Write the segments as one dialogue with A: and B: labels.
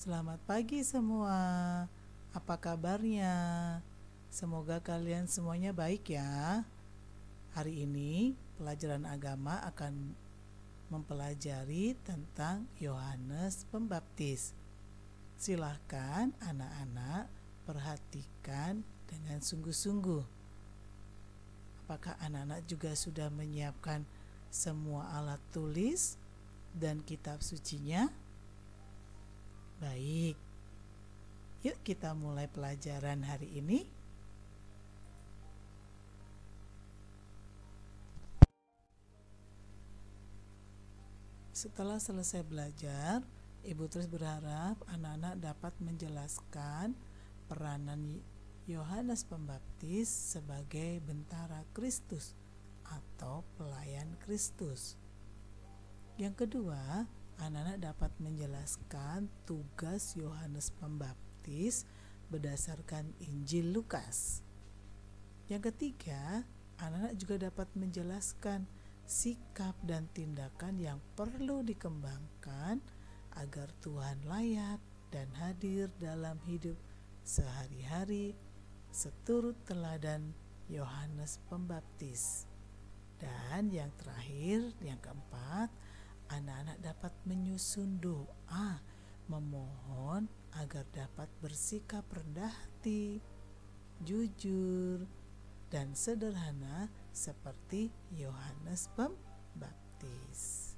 A: Selamat pagi semua. Apa kabarnya? Semoga kalian semuanya baik ya. Hari ini pelajaran agama akan mempelajari tentang Yohanes Pembaptis. Silahkan anak-anak perhatikan dengan sungguh-sungguh. Apakah anak-anak juga sudah menyiapkan semua alat tulis dan kitab sucinya? Baik, yuk kita mulai pelajaran hari ini. Setelah selesai belajar, Ibu terus berharap anak-anak dapat menjelaskan peranan Yohanes Pembaptis sebagai bentara Kristus atau pelayan Kristus. Yang kedua, anak-anak dapat menjelaskan tugas Yohanes Pembaptis berdasarkan Injil Lukas. Yang ketiga, anak-anak juga dapat menjelaskan sikap dan tindakan yang perlu dikembangkan agar Tuhan layak dan hadir dalam hidup sehari-hari seturut teladan Yohanes Pembaptis. Dan yang terakhir, yang keempat, anak-anak dapat menyusun doa memohon agar dapat bersikap rendah hati, jujur, dan sederhana seperti Yohanes Pembaptis.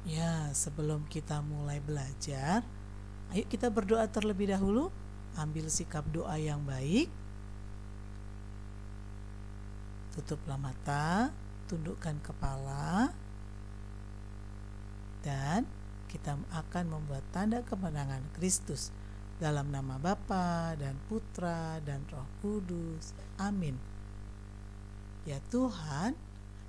A: Ya, sebelum kita mulai belajar, ayo kita berdoa terlebih dahulu. Ambil sikap doa yang baik. Tutuplah mata, tundukkan kepala, dan kita akan membuat tanda kemenangan Kristus dalam nama Bapa dan Putra dan Roh Kudus. Amin. Ya Tuhan,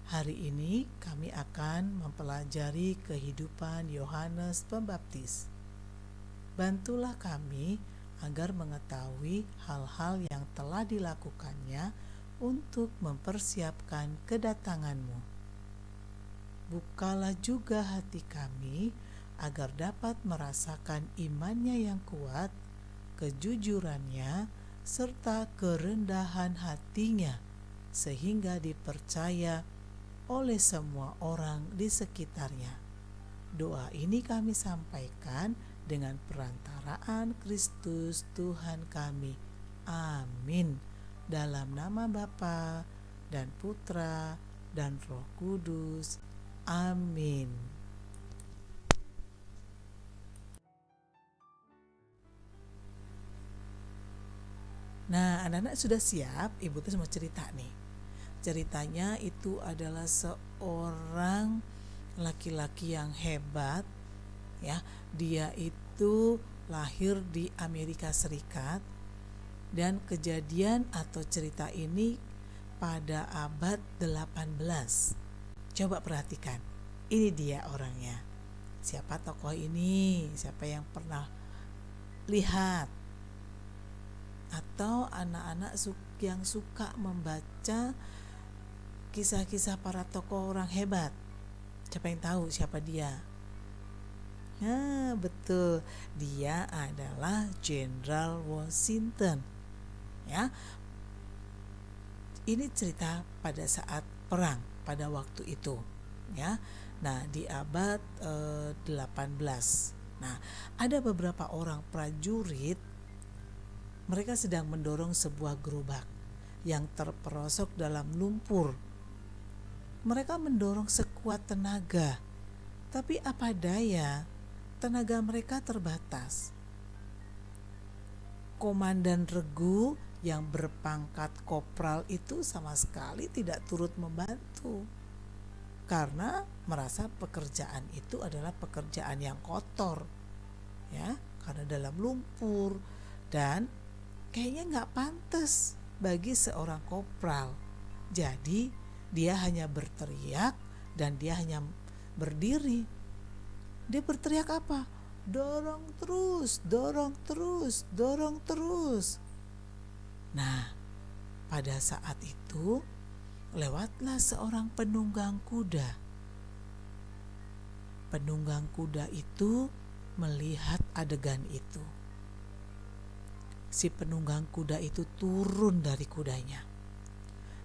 A: hari ini kami akan mempelajari kehidupan Yohanes Pembaptis. Bantulah kami agar mengetahui hal-hal yang telah dilakukannya untuk mempersiapkan kedatangan-Mu. Bukalah juga hati kami agar dapat merasakan imannya yang kuat, kejujurannya, serta kerendahan hatinya, sehingga dipercaya oleh semua orang di sekitarnya. Doa ini kami sampaikan dengan perantaraan Kristus Tuhan kami. Amin. Dalam nama Bapa dan Putra dan Roh Kudus. Amin. Nah, anak-anak sudah siap? Ibu tuh mau cerita nih. Ceritanya itu adalah seorang laki-laki yang hebat, ya. Dia itu lahir di Amerika Serikat. Dan kejadian atau cerita ini pada abad 18. Coba perhatikan, ini dia orangnya. Siapa tokoh ini? Siapa yang pernah lihat? Atau anak-anak yang suka membaca kisah-kisah para tokoh orang hebat. Siapa yang tahu siapa dia? Nah, betul. Dia adalah Jenderal Washington. Ya, ini cerita pada saat perang pada waktu itu, ya. Nah, di abad 18. Nah, ada beberapa orang prajurit, mereka sedang mendorong sebuah gerobak yang terperosok dalam lumpur. Mereka mendorong sekuat tenaga, tapi apa daya, tenaga mereka terbatas. Komandan regu yang berpangkat kopral itu sama sekali tidak turut membantu karena merasa pekerjaan itu adalah pekerjaan yang kotor, ya, karena dalam lumpur dan kayaknya nggak pantas bagi seorang kopral. Jadi dia hanya berteriak dan dia hanya berdiri. Dia berteriak apa? Dorong terus, dorong terus, dorong terus. Nah, pada saat itu lewatlah seorang penunggang kuda. penunggang kuda itu melihat adegan itu. Si penunggang kuda itu turun dari kudanya,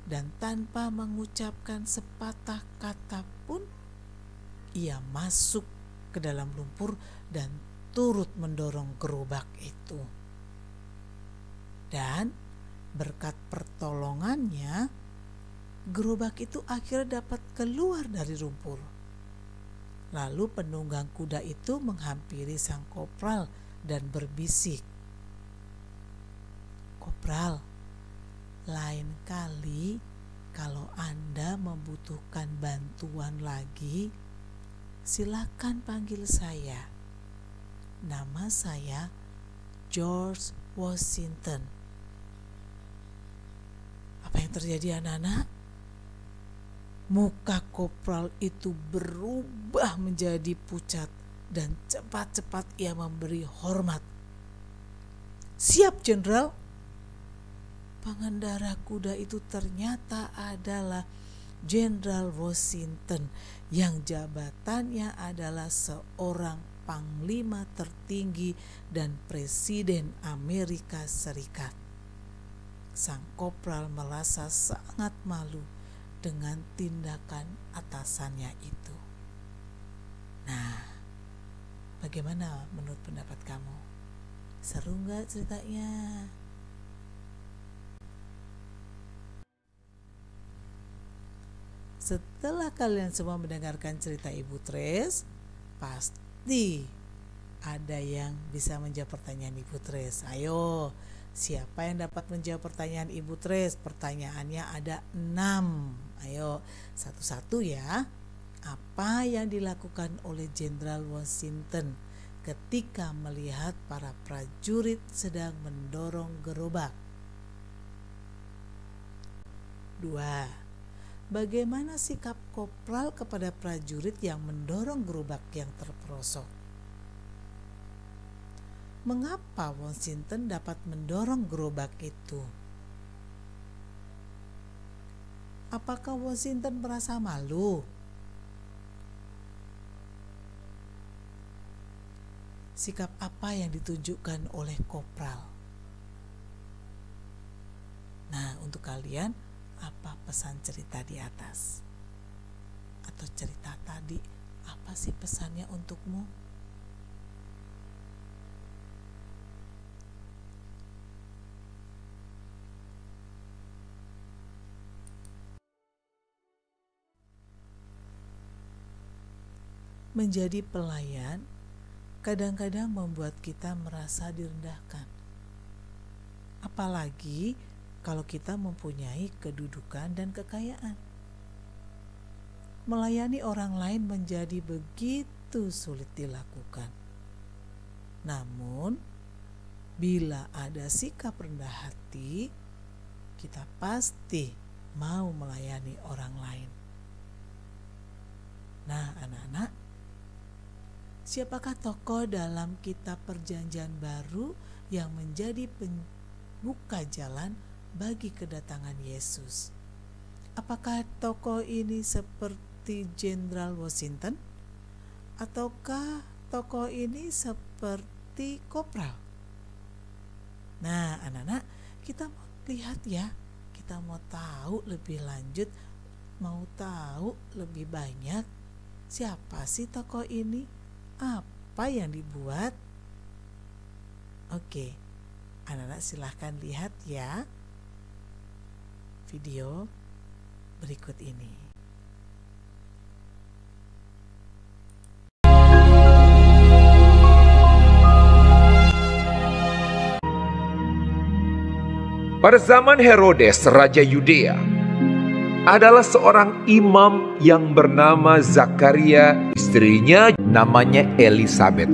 A: dan tanpa mengucapkan sepatah kata pun, ia masuk ke dalam lumpur dan turut mendorong gerobak itu. Dan berkat pertolongannya, gerobak itu akhirnya dapat keluar dari lumpur. Lalu penunggang kuda itu menghampiri sang kopral dan berbisik, "Kopral, lain kali kalau Anda membutuhkan bantuan lagi, silakan panggil saya. Nama saya George Washington." Apa yang terjadi, anak-anak? Muka kopral itu berubah menjadi pucat dan cepat-cepat ia memberi hormat. "Siap, Jenderal." Pengendara kuda itu ternyata adalah Jenderal Washington yang jabatannya adalah seorang panglima tertinggi dan Presiden Amerika Serikat. Sang kopral merasa sangat malu dengan tindakan atasannya itu. Nah, bagaimana menurut pendapat kamu? Seru nggak ceritanya? Setelah kalian semua mendengarkan cerita Ibu Tres, pasti ada yang bisa menjawab pertanyaan Ibu Tres. Ayo, siapa yang dapat menjawab pertanyaan Ibu Tres? Pertanyaannya ada 6. Ayo, satu-satu ya. Apa yang dilakukan oleh Jenderal Washington ketika melihat para prajurit sedang mendorong gerobak? 2. Bagaimana sikap kopral kepada prajurit yang mendorong gerobak yang terperosok? Mengapa Washington dapat mendorong gerobak itu? Apakah Washington merasa malu? Sikap apa yang ditunjukkan oleh kopral? Nah, untuk kalian, apa pesan cerita di atas? Atau cerita tadi, apa sih pesannya untukmu? Menjadi pelayan kadang-kadang membuat kita merasa direndahkan. Apalagi kalau kita mempunyai kedudukan dan kekayaan. Melayani orang lain menjadi begitu sulit dilakukan. Namun, bila ada sikap rendah hati, kita pasti mau melayani orang lain. Nah, anak-anak, siapakah tokoh dalam kitab Perjanjian Baru yang menjadi pembuka jalan bagi kedatangan Yesus? Apakah tokoh ini seperti Jenderal Washington? Ataukah tokoh ini seperti kopral? Nah, anak-anak, kita mau lihat ya. Kita mau tahu lebih lanjut, mau tahu lebih banyak siapa sih tokoh ini? Apa yang dibuat? Oke, anak-anak silahkan lihat ya video berikut ini.
B: Pada zaman Herodes, Raja Yudea, adalah seorang imam yang bernama Zakaria, istrinya namanya Elisabet.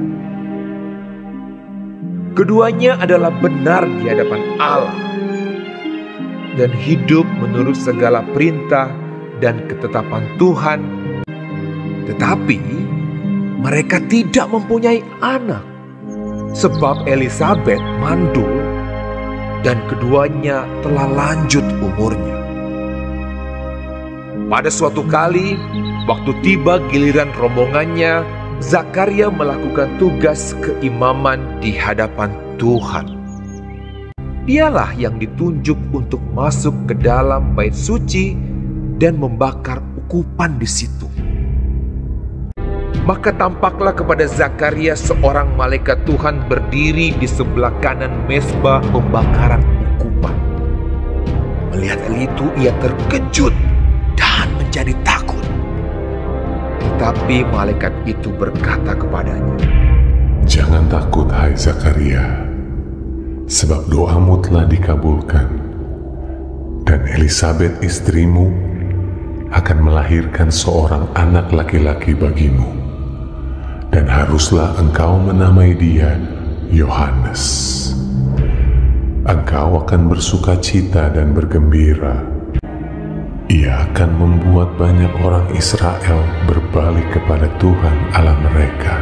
B: Keduanya adalah benar di hadapan Allah dan hidup menurut segala perintah dan ketetapan Tuhan. Tetapi mereka tidak mempunyai anak sebab Elisabet mandul dan keduanya telah lanjut umurnya. Pada suatu kali, waktu tiba giliran rombongannya Zakaria melakukan tugas keimaman di hadapan Tuhan. Dialah yang ditunjuk untuk masuk ke dalam bait suci dan membakar ukupan di situ. Maka tampaklah kepada Zakaria seorang malaikat Tuhan berdiri di sebelah kanan mezbah pembakaran ukupan. Melihat hal itu, ia terkejut dan menjadi takut. Tetapi malaikat itu berkata kepadanya,
C: "Jangan takut, hai Zakaria, sebab doamu telah dikabulkan, dan Elisabet istrimu akan melahirkan seorang anak laki-laki bagimu, dan haruslah engkau menamai dia Yohanes. Engkau akan bersukacita dan bergembira. Ia akan membuat banyak orang Israel berbalik kepada Tuhan Allah mereka."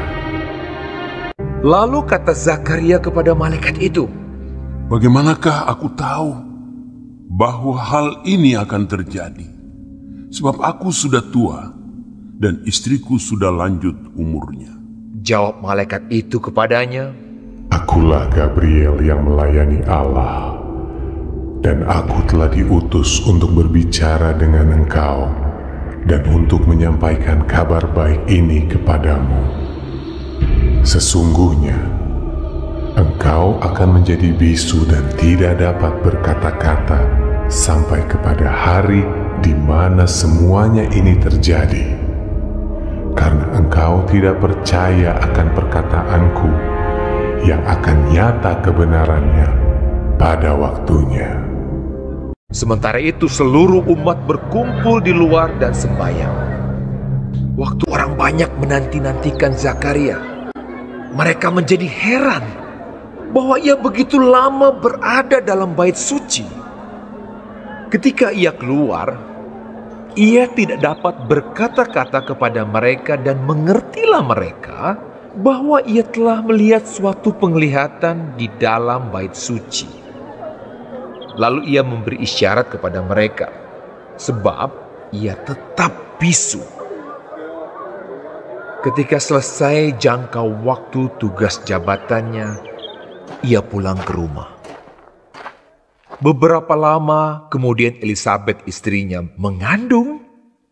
B: Lalu kata Zakaria kepada malaikat itu,
D: "Bagaimanakah aku tahu bahwa hal ini akan terjadi? Sebab aku sudah tua dan istriku sudah lanjut umurnya."
B: Jawab malaikat itu kepadanya,
C: "Akulah Gabriel yang melayani Allah, dan aku telah diutus untuk berbicara dengan engkau dan untuk menyampaikan kabar baik ini kepadamu. Sesungguhnya, engkau akan menjadi bisu dan tidak dapat berkata-kata sampai kepada hari di mana semuanya ini terjadi, karena engkau tidak percaya akan perkataanku yang akan nyata kebenarannya pada waktunya."
B: Sementara itu seluruh umat berkumpul di luar dan sembahyang. Waktu orang banyak menanti-nantikan Zakaria, mereka menjadi heran bahwa ia begitu lama berada dalam bait suci. Ketika ia keluar, ia tidak dapat berkata-kata kepada mereka dan mengertilah mereka bahwa ia telah melihat suatu penglihatan di dalam bait suci. Lalu ia memberi isyarat kepada mereka, sebab ia tetap bisu. Ketika selesai jangkau waktu tugas jabatannya, ia pulang ke rumah. Beberapa lama kemudian Elisabet istrinya mengandung,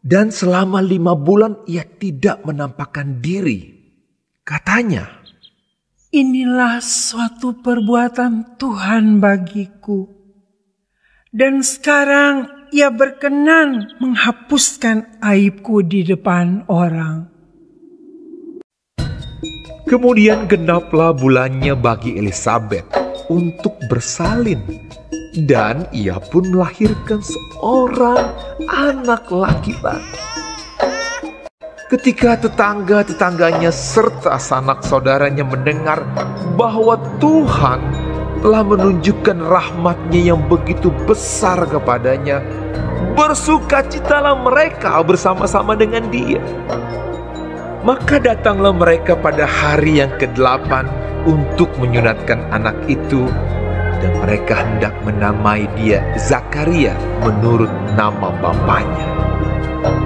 B: dan selama 5 bulan ia tidak menampakkan diri. Katanya,
E: "Inilah suatu perbuatan Tuhan bagiku. Dan sekarang ia berkenan menghapuskan aibku di depan orang."
B: Kemudian genaplah bulannya bagi Elisabet untuk bersalin, dan ia pun melahirkan seorang anak laki-laki. Ketika tetangga-tetangganya serta sanak saudaranya mendengar bahwa Tuhan telah menunjukkan rahmat-Nya yang begitu besar kepadanya, bersukacitalah mereka bersama-sama dengan dia. Maka datanglah mereka pada hari yang ke-8 untuk menyunatkan anak itu, dan mereka hendak menamai dia Zakaria menurut nama bapaknya.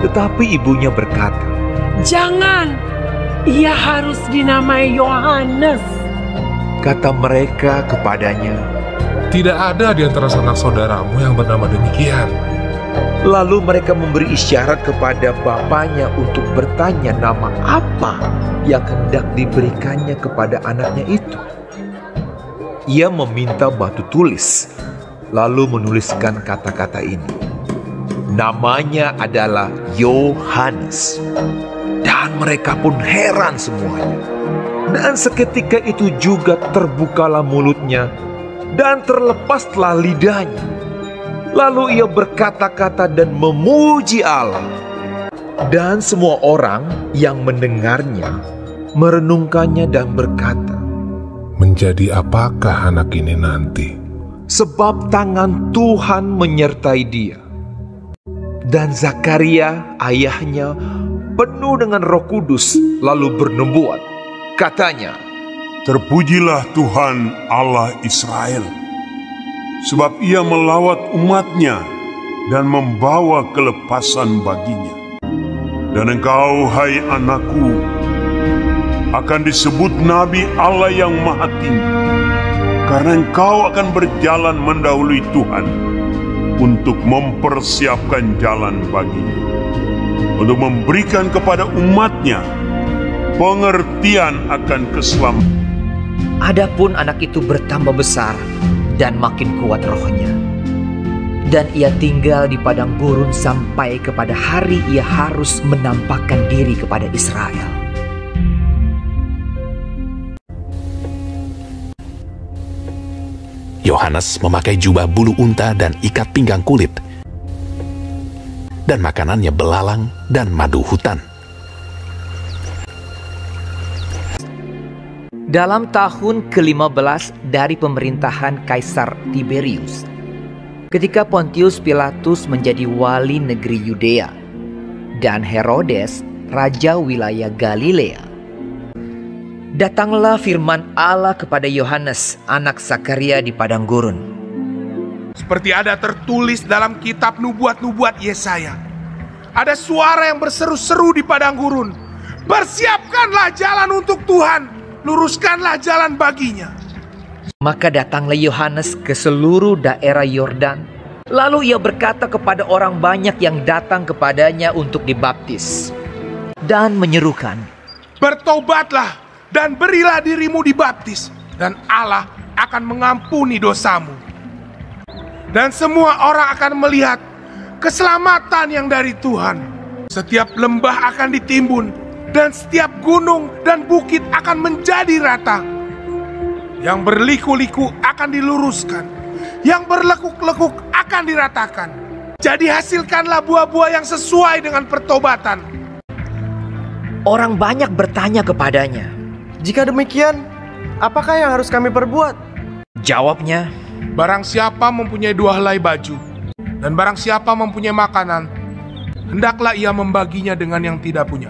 B: Tetapi ibunya berkata,
E: "Jangan, ia harus dinamai Yohanes."
B: Kata mereka kepadanya,
F: "Tidak ada di antara sanak saudaramu yang bernama demikian."
B: Lalu mereka memberi isyarat kepada bapaknya untuk bertanya nama apa yang hendak diberikannya kepada anaknya itu. Ia meminta batu tulis, lalu menuliskan kata-kata ini. Namanya adalah Yohanes. Dan mereka pun heran semuanya. Dan seketika itu juga terbukalah mulutnya dan terlepaslah lidahnya. Lalu ia berkata-kata dan memuji Allah. Dan semua orang yang mendengarnya merenungkannya dan berkata,
F: "Menjadi apakah anak ini nanti?"
B: Sebab tangan Tuhan menyertai dia. Dan Zakaria ayahnya penuh dengan Roh Kudus lalu bernubuat. Katanya,
D: "Terpujilah Tuhan Allah Israel, sebab ia melawat umatnya dan membawa kelepasan baginya. Dan engkau, hai anakku, akan disebut Nabi Allah yang Maha Tinggi, karena engkau akan berjalan mendahului Tuhan untuk mempersiapkan jalan baginya, untuk memberikan kepada umatnya pengertian akan keselamatan.
G: Adapun anak itu bertambah besar dan makin kuat rohnya, dan ia tinggal di padang gurun sampai kepada hari ia harus menampakkan diri kepada Israel.
H: Yohanes memakai jubah bulu unta dan ikat pinggang kulit, dan makanannya belalang dan madu hutan.
G: Dalam tahun ke-15 dari pemerintahan Kaisar Tiberius, ketika Pontius Pilatus menjadi wali negeri Yudea dan Herodes raja wilayah Galilea, datanglah firman Allah kepada Yohanes, anak Zakaria di padang gurun.
F: Seperti ada tertulis dalam kitab nubuat-nubuat Yesaya, ada suara yang berseru-seru di padang gurun, "Persiapkanlah jalan untuk Tuhan, luruskanlah jalan baginya."
G: Maka datanglah Yohanes ke seluruh daerah Yordan. Lalu ia berkata kepada orang banyak yang datang kepadanya untuk dibaptis, dan menyerukan,
F: "Bertobatlah dan berilah dirimu dibaptis, dan Allah akan mengampuni dosamu. Dan semua orang akan melihat keselamatan yang dari Tuhan. Setiap lembah akan ditimbun, dan setiap gunung dan bukit akan menjadi rata. Yang berliku-liku akan diluruskan, yang berlekuk-lekuk akan diratakan. Jadi hasilkanlah buah-buah yang sesuai dengan pertobatan."
G: Orang banyak bertanya kepadanya.
I: "Jika demikian, apakah yang harus kami perbuat?"
G: Jawabnya,
F: "Barang siapa mempunyai 2 helai baju, dan barang siapa mempunyai makanan, hendaklah ia membaginya dengan yang tidak punya."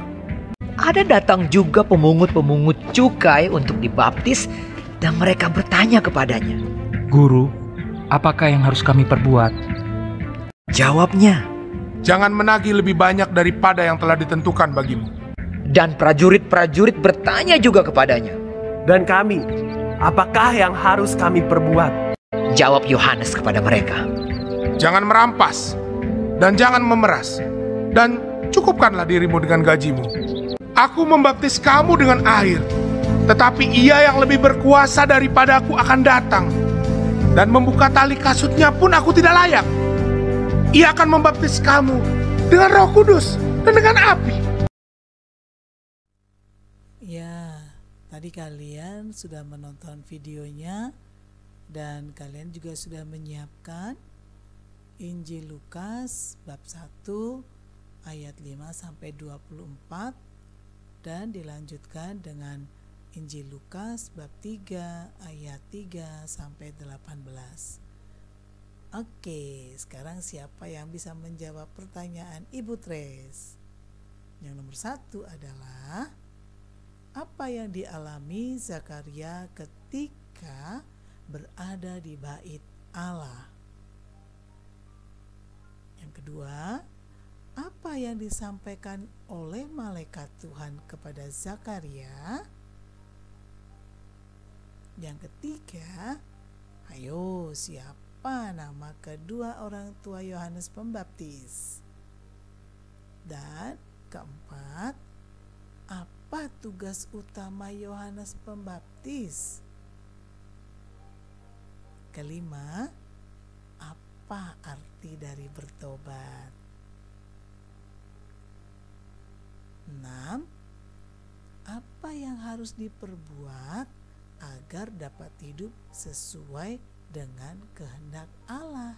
G: ada datang juga pemungut-pemungut cukai untuk dibaptis, dan mereka bertanya kepadanya,
J: "Guru, apakah yang harus kami perbuat?"
G: Jawabnya,
F: "Jangan menagih lebih banyak daripada yang telah ditentukan bagimu."
G: Dan prajurit-prajurit bertanya juga kepadanya,
I: "Dan kami, apakah yang harus kami perbuat?"
G: Jawab Yohanes kepada mereka,
F: "Jangan merampas, dan jangan memeras, dan cukupkanlah dirimu dengan gajimu. Aku membaptis kamu dengan air, tetapi Ia yang lebih berkuasa daripadaku akan datang, dan membuka tali kasutnya pun aku tidak layak. Ia akan membaptis kamu dengan Roh Kudus dan dengan api."
A: Ya, tadi kalian sudah menonton videonya, dan kalian juga sudah menyiapkan Injil Lukas bab 1 ayat 5 sampai 24, dan dilanjutkan dengan Injil Lukas bab 3 ayat 3 sampai 18. Oke, sekarang siapa yang bisa menjawab pertanyaan Ibu Tres? Yang nomor 1 adalah, apa yang dialami Zakaria ketika berada di bait Allah? Yang kedua, apa yang disampaikan oleh malaikat Tuhan kepada Zakaria? Yang ketiga, ayo, siapa nama kedua orang tua Yohanes Pembaptis? Dan keempat, apa tugas utama Yohanes Pembaptis? Kelima, apa arti dari bertobat? 6. Apa yang harus diperbuat agar dapat hidup sesuai dengan kehendak Allah?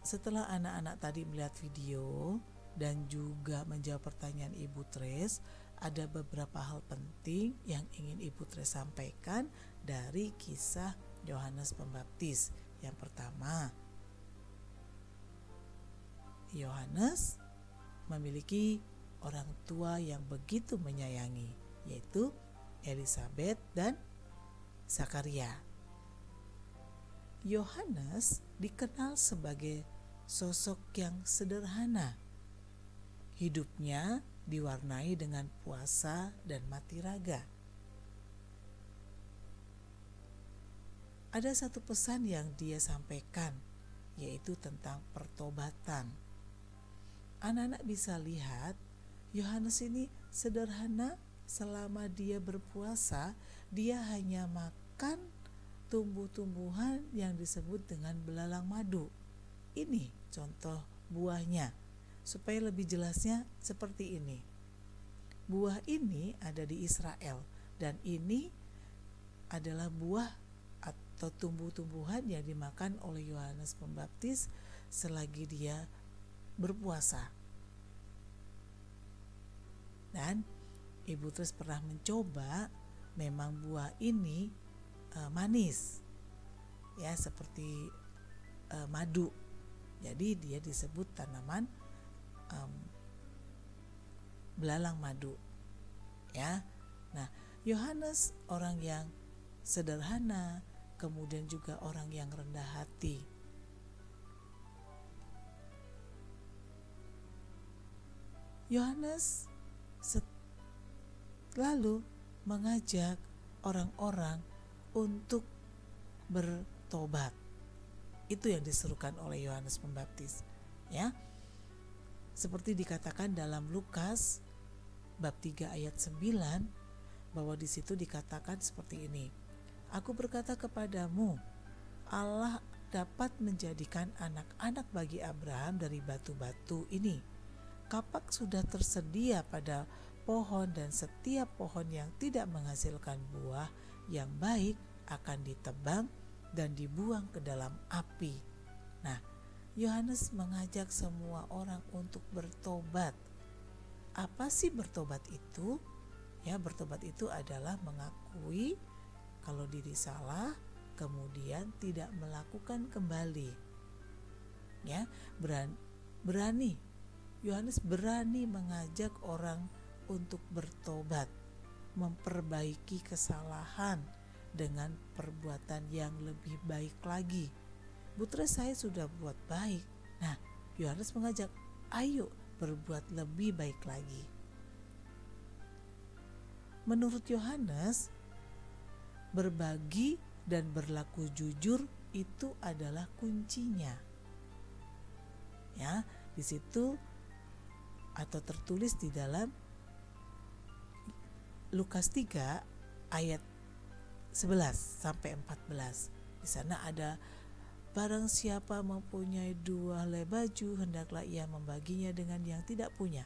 A: Setelah anak-anak tadi melihat video dan juga menjawab pertanyaan Ibu Tres, ada beberapa hal penting yang ingin Ibu Tres sampaikan dari kisah Yohanes Pembaptis. Yang pertama, Yohanes memiliki orang tua yang begitu menyayangi, yaitu Elisabet dan Zakaria. Yohanes dikenal sebagai sosok yang sederhana. Hidupnya diwarnai dengan puasa dan mati raga. Ada satu pesan yang dia sampaikan, yaitu tentang pertobatan. Anak-anak bisa lihat Yohanes ini sederhana. Selama dia berpuasa, dia hanya makan tumbuh-tumbuhan yang disebut dengan belalang madu. Ini contoh buahnya. Supaya lebih jelasnya seperti ini. Buah ini ada di Israel dan ini adalah buah atau tumbuh-tumbuhan yang dimakan oleh Yohanes Pembaptis selagi dia berpuasa. Dan Ibu Tres pernah mencoba, memang buah ini manis, ya seperti madu. Jadi dia disebut tanaman belalang madu, ya. Nah, Yohanes orang yang sederhana, kemudian juga orang yang rendah hati. Yohanes lalu mengajak orang-orang untuk bertobat. Itu yang diserukan oleh Yohanes Pembaptis, ya. Seperti dikatakan dalam Lukas bab 3 ayat 9, bahwa di situ dikatakan seperti ini. Aku berkata kepadamu, Allah dapat menjadikan anak-anak bagi Abraham dari batu-batu ini. Kapak sudah tersedia pada pohon dan setiap pohon yang tidak menghasilkan buah yang baik akan ditebang dan dibuang ke dalam api. Nah, Yohanes mengajak semua orang untuk bertobat. Apa sih bertobat itu? Ya, bertobat itu adalah mengakui kalau diri salah, kemudian tidak melakukan kembali. Ya, berani. Yohanes berani mengajak orang untuk bertobat, memperbaiki kesalahan dengan perbuatan yang lebih baik lagi. Putra saya sudah buat baik. Nah, Yohanes mengajak, ayo berbuat lebih baik lagi. Menurut Yohanes, berbagi dan berlaku jujur itu adalah kuncinya. Ya, di situ atau tertulis di dalam Lukas 3 ayat 11 sampai 14. Di sana ada, barang siapa mempunyai 2 helai baju, hendaklah ia membaginya dengan yang tidak punya.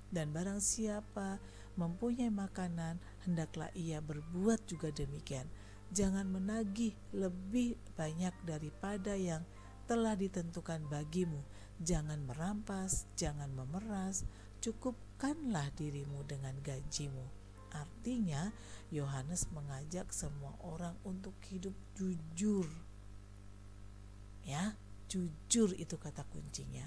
A: Dan barang siapa mempunyai makanan, hendaklah ia berbuat juga demikian. Jangan menagih lebih banyak daripada yang telah ditentukan bagimu. Jangan merampas, jangan memeras, cukupkanlah dirimu dengan gajimu. Artinya, Yohanes mengajak semua orang untuk hidup jujur. Ya, jujur itu kata kuncinya.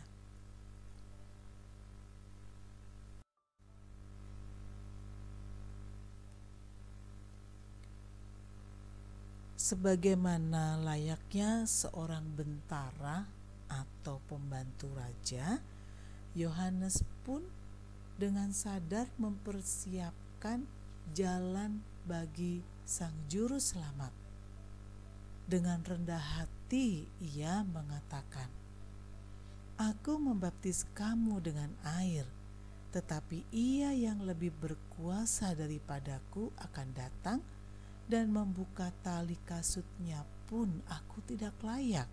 A: Sebagaimana layaknya seorang bentara atau pembantu raja, Yohanes pun dengan sadar mempersiapkan jalan bagi sang juru selamat. Dengan rendah hati ia mengatakan, "Aku membaptis kamu dengan air, tetapi ia yang lebih berkuasa daripadaku akan datang, dan membuka tali kasutnya pun aku tidak layak.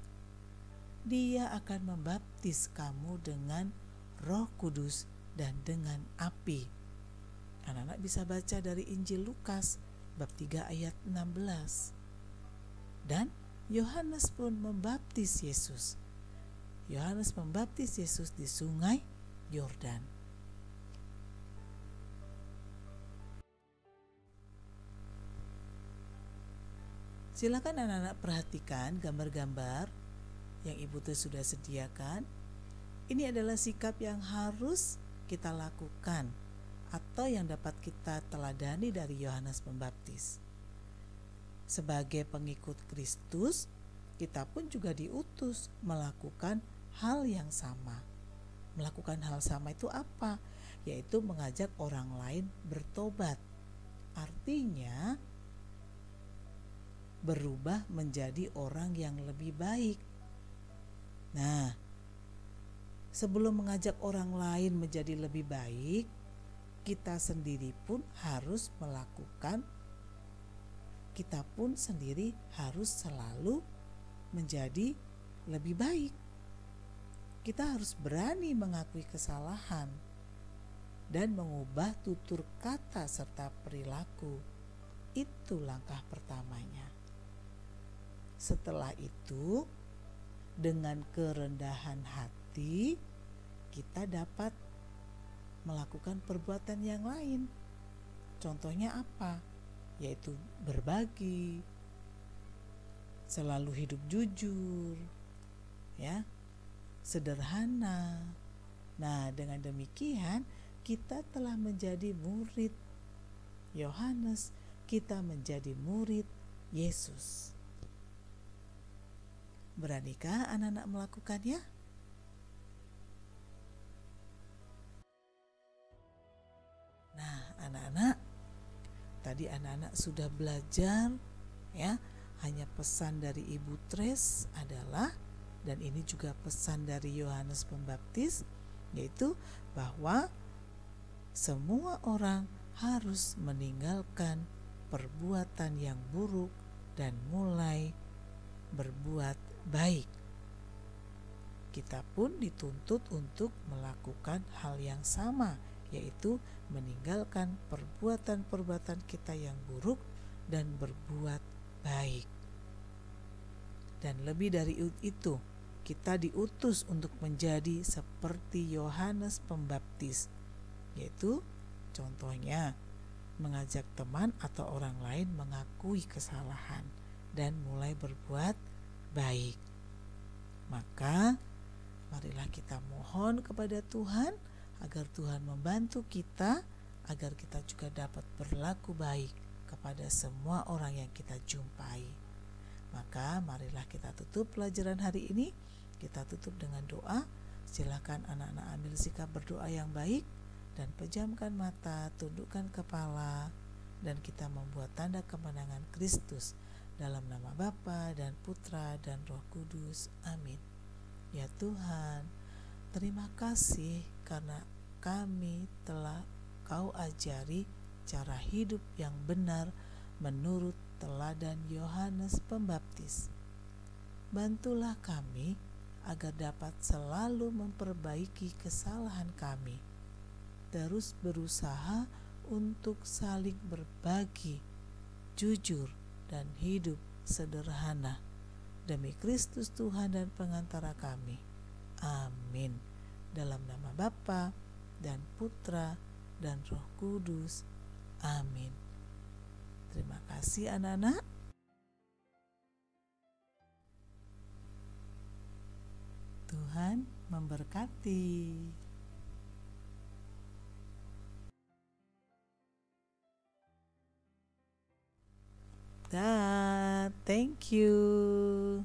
A: Dia akan membaptis kamu dengan Roh Kudus dan dengan api." Anak-anak bisa baca dari Injil Lukas bab 3 ayat 16. Dan Yohanes pun membaptis Yesus. Yohanes membaptis Yesus di sungai Yordan. Silakan anak-anak perhatikan gambar-gambar yang Ibu Tuh sudah sediakan. Ini adalah sikap yang harus kita lakukan atau yang dapat kita teladani dari Yohanes Pembaptis. Sebagai pengikut Kristus, kita pun juga diutus melakukan hal yang sama. Melakukan hal sama itu apa? Yaitu mengajak orang lain bertobat. Artinya berubah menjadi orang yang lebih baik. Nah, sebelum mengajak orang lain menjadi lebih baik, kita sendiri pun harus kita pun sendiri harus selalu menjadi lebih baik. Kita harus berani mengakui kesalahan dan mengubah tutur kata serta perilaku. Itu langkah pertamanya. Setelah itu, dengan kerendahan hati, kita dapat melakukan perbuatan yang lain. Contohnya apa? Yaitu berbagi, selalu hidup jujur, ya, sederhana. Nah, dengan demikian kita telah menjadi murid Yohanes, kita menjadi murid Yesus. Beranikah anak-anak melakukannya? Nah, anak-anak, tadi anak-anak sudah belajar, ya. Hanya pesan dari Ibu Tres adalah, dan ini juga pesan dari Yohanes Pembaptis, yaitu bahwa semua orang harus meninggalkan perbuatan yang buruk dan mulai berbuat baik. Kita pun dituntut untuk melakukan hal yang sama, yaitu meninggalkan perbuatan-perbuatan kita yang buruk dan berbuat baik. Dan lebih dari itu, kita diutus untuk menjadi seperti Yohanes Pembaptis, yaitu contohnya mengajak teman atau orang lain mengakui kesalahan dan mulai berbuat baik. Maka marilah kita mohon kepada Tuhan agar Tuhan membantu kita, agar kita juga dapat berlaku baik kepada semua orang yang kita jumpai. Maka marilah kita tutup pelajaran hari ini. Kita tutup dengan doa. Silakan anak-anak ambil sikap berdoa yang baik dan pejamkan mata, tundukkan kepala, dan kita membuat tanda kemenangan Kristus dalam nama Bapa dan Putra dan Roh Kudus. Amin. Ya Tuhan, terima kasih karena kami telah Kau ajari cara hidup yang benar menurut teladan Yohanes Pembaptis. Bantulah kami agar dapat selalu memperbaiki kesalahan kami, terus berusaha untuk saling berbagi, jujur, dan hidup sederhana demi Kristus Tuhan dan pengantara kami. Amin. Dalam nama Bapa dan Putra dan Roh Kudus. Amin. Terima kasih anak-anak. Tuhan memberkati. Thank you.